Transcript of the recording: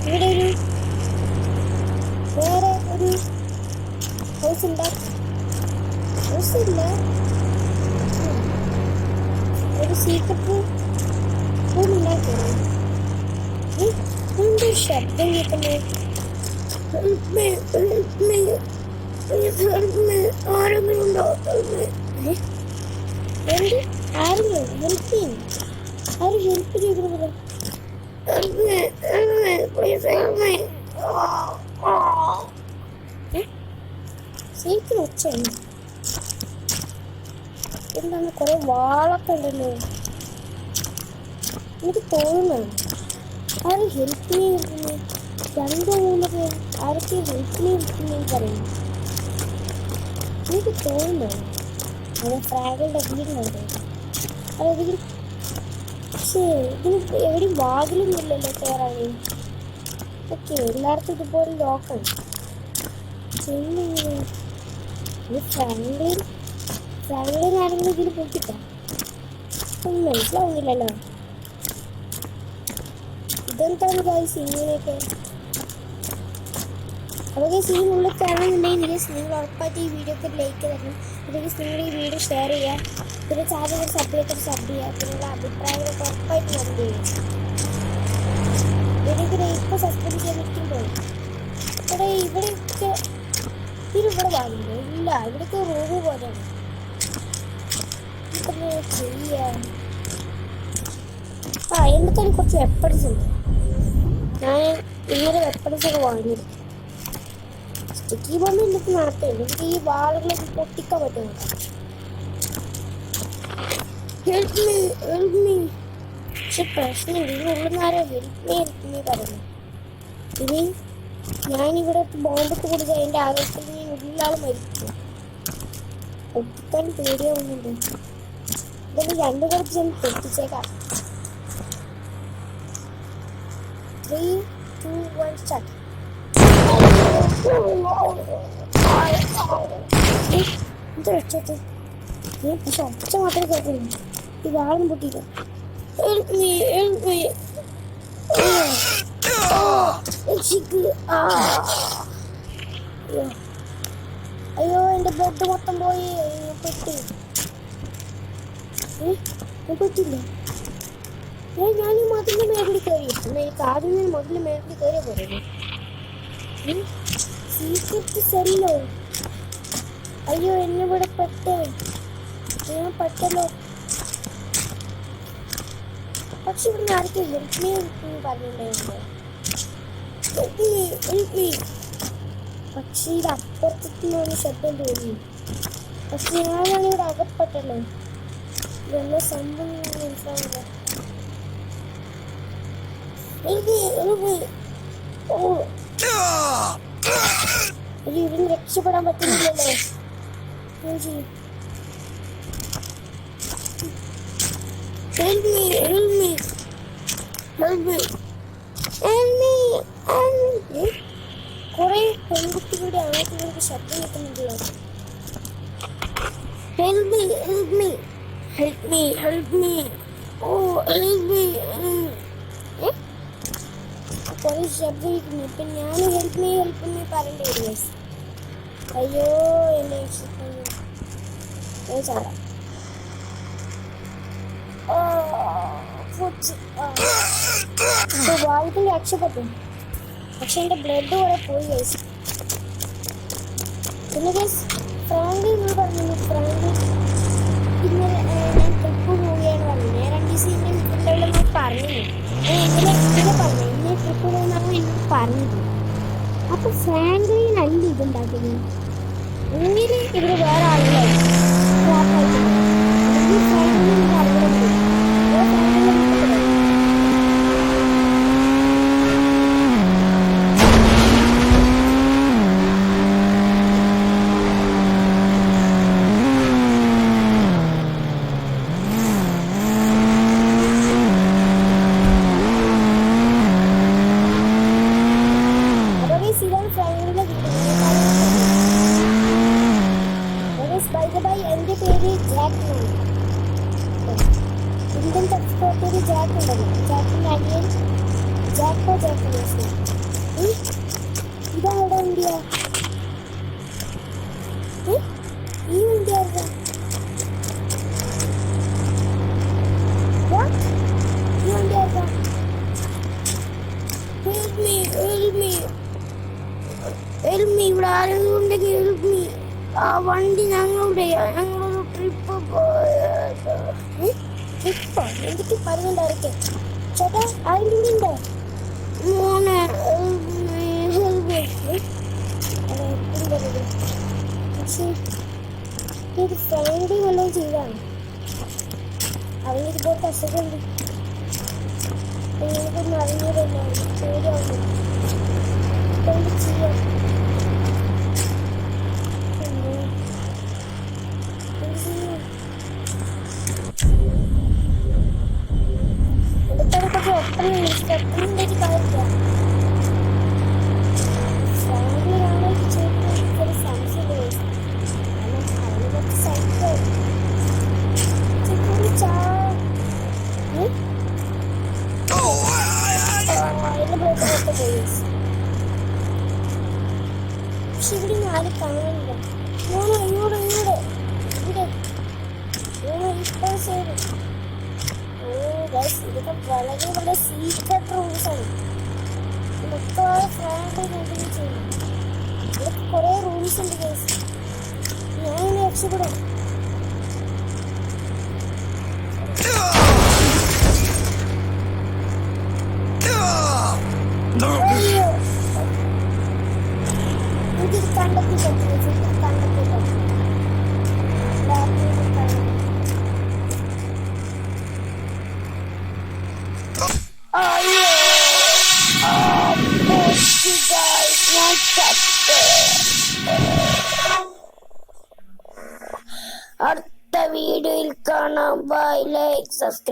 ഇവിടെ ഒരു വേറെ ഒരു ഹൗസ് ഇല്ല. ഒരു സീക്രട്ട് റൂം ഉണ്ടാക്കണം. എന്ത് ശബ്ദം കേൾക്കുന്നത്? ആരെങ്കിലും ഉണ്ടോ? എന്ത് ആരെങ്കിലും ഹെൽപ്പ് ചെയ്യും? ആരും ഹെൽപ്പ് ചെയ്തിരുന്നില്ല. സീക്കിന് ഒച്ചയാണ്. എന്താണ് കുറെ വാളൊക്കെ ഉണ്ടല്ലോ. എനിക്ക് തോന്നുന്നു ആരും ഹെൽപ്പിനെ ഇരിക്കുന്നു. 2-3 പേർ ആരൊക്കെ ഹെൽപ്പിനെ ഇരിക്കുന്നു പറയുന്നു. എനിക്ക് തോന്നുന്നു അത് ഫ്രാഗിളുടെ വീടിനുണ്ട്. അതെങ്കിൽ പക്ഷേ ഇതിന് എവിടെയും വാതിലൊന്നും ഇല്ലല്ലോ കയറാൻ. ഓക്കെ, എല്ലായിടത്തും ഇതുപോലെ ലോക്കാണ്. ഇത് ഫ്രാങ്ക്ലിനാണെങ്കിലും ഇതിന് പൊട്ടിക്കാം. ഒന്നും മനസ്സിലാവുന്നില്ലല്ലോ. ഇതെന്താണ് ഗൈസ് ഇങ്ങനെയൊക്കെ? അതൊക്കെ സീനുള്ളിൽ കാണുന്നുണ്ടെങ്കിൽ നിങ്ങൾ ഉറപ്പായിട്ട് ഈ വീഡിയോക്ക് ലൈക്ക് തരണം. അല്ലെങ്കിൽ നിങ്ങൾ ഈ വീഡിയോ ഷെയർ ചെയ്യുക. പിന്നെ ചാനൽ സബ് ചെയ്യുക. പിന്നെയുള്ള അഭിപ്രായങ്ങളൊക്കെ ഉറപ്പായിട്ട് കമൻറ്റ് ചെയ്യുക. എനിക്കിത് ഇപ്പോൾ സബ്സ്ക്രൈബ് ചെയ്യാൻ നിൽക്കുമ്പോൾ ഇവിടെയൊക്കെ ഇതിവിടെ വാങ്ങില്ല. ഇല്ല, ഇവിടേക്ക് റൂമ് പോലെയാണ്. ചെയ്യാം. എന്തൊക്കെയാണ് കുറച്ച് വെപ്പൺസ് ഉണ്ട്. ഞാൻ ഇന്നലെ വെപ്പൺസ് ഒക്കെ വാങ്ങിയിരുന്നു. സ്റ്റിക്കി ബോംബ് എനിക്ക് നടത്തില്ല. എനിക്ക് ഈ വാളുകളൊക്കെ പൊട്ടിക്കാൻ പറ്റുമോ? പക്ഷെ പ്രശ്നം ഇതിനുള്ളിൽ ആരോ ഹെൽപ്പ് മീ പറഞ്ഞു. ഇനി ഞാനിവിടെ ബോംബൊക്കെ കൊടുത്ത് അതിൻ്റെ ആകത്തിൽ ഞാൻ ഉള്ളിലാൾ മരിക്കും. പൊട്ടിക്കാൻ പേടിയാവുന്നുണ്ട്. ഇതൊന്ന് 2 കുറച്ച് ഞാൻ പൊട്ടിച്ചേക്കാം. 3, 2, 1 സ്റ്റാർട്ട്. എന്ത് വെച്ചത്? പക്ഷെ ഒച്ച മാത്രമേ കേൾക്കുള്ളൂ. ഈ വാളും പൊട്ടിയില്ല. അയ്യോ, എന്റെ ബ്ലഡ് മൊത്തം പോയി. പറ്റില്ല. ഞാൻ ഈ മതിലിന്റെ മേഖലയിൽ കയറി. എനിക്ക് ആദ്യം ഞാൻ മതിലിന്റെ മേഖലയിൽ കയറിയ പോലെ. Secret Cello. അയ്യോ, എന്നെ ഇവിടെ ഞാൻ പെട്ടല്ലോ. പക്ഷെ ഇവിടെ ആർക്കും ഹെൽപ്പ് മീ പറഞ്ഞിട്ടുണ്ടായിരുന്നു. പക്ഷെ ഇത് അപ്പുറത്തേക്ക് ശബ്ദം തോന്നി. പക്ഷെ ഞാനാണ് ഇവിടെ അകപ്പെട്ടല്ലോ. ഇതെല്ലാം സംഭവം മനസ്സിലാവില്ല. ഇതിന് രക്ഷപ്പെടാൻ പറ്റുന്നില്ലല്ലോ. കുറെ പെൺകുട്ടികളുടെ ആദ്യങ്ങൾക്ക് ശബ്ദം കേൾക്കുന്നുണ്ടല്ലോ. കുറെ ശബ്ദം കേൾക്കുന്നു. ഇപ്പൊ ഞാൻ ഹെൽപ്പ് മീ പറയേണ്ടി വരും. അയ്യോ, എന്നെ ചാടാം. വാൾക്കിൽ രക്ഷപ്പെട്ടു. പക്ഷെ എന്റെ ബ്ലഡ് കൂടെ പോയി ഗൈസ്. പിന്നെ ഗൈസ് ഫ്രാങ്ക്ലിൻ പറഞ്ഞു. ഫ്രാങ്ക്ലിൻ ഇന്നലെ ഞാൻ ട്രിപ്പ് പോവുകയാണ് പറഞ്ഞത്. ഞാൻ 2 ദിവസം ഇതിൻ്റെ പറഞ്ഞു. ഇന്നലെ പറഞ്ഞു ഇന്ന് ട്രിപ്പ് പോകുന്നതാണ് എന്നോട് പറഞ്ഞത്. അപ്പൊ ഫ്രാങ്ക്ലിൻ അല്ല ഇതുണ്ടാക്കുന്നത്. എങ്കിലും ഇവിടെ വേറെ ആളുകളായിരുന്നു. ഫ്രാങ്ക്ലിൻ്റെ അറിവുണ്ട്. ജാക്കോ ഇതാവിടെ വണ്ടിയാ? ഈ വണ്ടി ആരുടെ? ഈ വണ്ടി ആരുടെ? ഇവിടെ ആരെങ്കിലും ഉണ്ടെങ്കിൽ ആ വണ്ടി ഞങ്ങളൊരു ട്രിപ്പ് എന്തൊക്കെ പറയുന്നുണ്ടായിരിക്കെ? ചേട്ടാ ആരെങ്കിലും ഉണ്ടോ? മോനെ ഇത് ഫ്രണ്ടി വല്ലതും ചെയ്താണ്. അവനിതുപോലത്തെ അസുഖമുണ്ട്. എനിക്കൊന്നും അറിഞ്ഞില്ല, പേടിയാവുന്നു. എന്ത് ചെയ്യാം? എടുത്തൊക്കെ ഒപ്പനുണ്ടായിട്ട് കാര്യമില്ല. ഫ്രണ്ടിലാണോ ചോദിക്കാൻ എനിക്കൊരു സംശയമുണ്ട്. കാരണം അവന് കുറച്ച് സൈക്കോ പക്ഷെ ഇവിടെ ആരും കാണാനില്ല. ഇതൊക്കെ വളരെ വളരെ സീക്രട്ട് റൂംസ് ആണ്. ഇതൊക്കെ ഫ്രണ്ട് ചെയ്യും. ഇതൊക്കെ കുറെ റൂംസ് ഉണ്ട് ഗൈസ്. ഞാൻ ഇങ്ങനെ രക്ഷപ്പെടും. എനിക്കിത് കണ്ടെത്തി അടുത്ത വീഡിയോയിൽ കാണാം. Bye, like, subscribe.